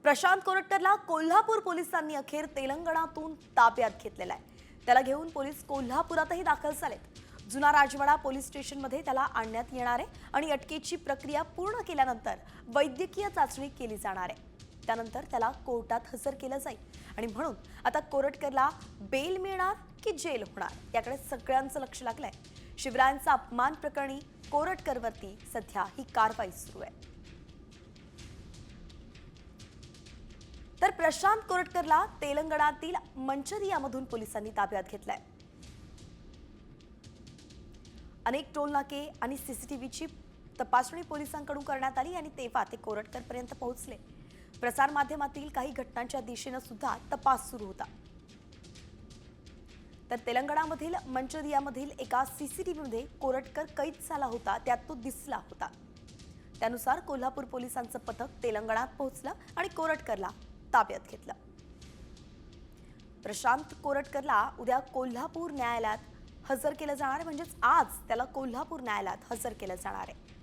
प्रशांत कोरटकरला कोल्हापूर पोलिसांनी अखेर तेलंगणातून ताब्यात घेतलेला आहे। त्याला घेऊन पोलीस कोल्हापुरातही दाखल झालेत। जुना राजवाडा पोलीस स्टेशनमध्ये त्याला आणण्यात येणार आहे आणि अटकेची प्रक्रिया पूर्ण केल्यानंतर वैद्यकीय चाचणी केली जाणार आहे। त्यानंतर त्याला कोर्टात हजर केलं जाईल आणि म्हणून आता कोरटकरला बेल मिळणार की जेल होणार याकडे सगळ्यांचं लक्ष लागलंय। शिवरायांचा अपमान प्रकरणी कोरटकरवरती सध्या ही कारवाई सुरू आहे। तर प्रशांत कोरटकरला तेलंगणातील मंचरियामधून पोलिसांनी ताब्यात घेतलाय। अनेक टोल नाके आणि सीसीटीव्हीची तपासणी पोलिसांकडून करण्यात आली आणि तेव्हा ते कोरटकरपर्यंत पोहोचले। प्रसार माध्यमातील काही घटनांच्या दिशेने सुद्धा तपास सुरू होता। तर तेलंगणामधील मंचरियामधील एका सीसीटीव्हीमध्ये कोरटकर कैद झाला होता, त्यात तो दिसला होता। त्यानुसार कोल्हापूर पोलिसांचं पथक तेलंगणात पोहोचलं आणि कोरटकरला ताब्यात घेतलं। प्रशांत कोरटकरला उद्या कोल्हापूर न्यायालयात हजर केलं जाणार आहे, म्हणजेच आज त्याला कोल्हापूर न्यायालयात हजर केलं जाणार आहे।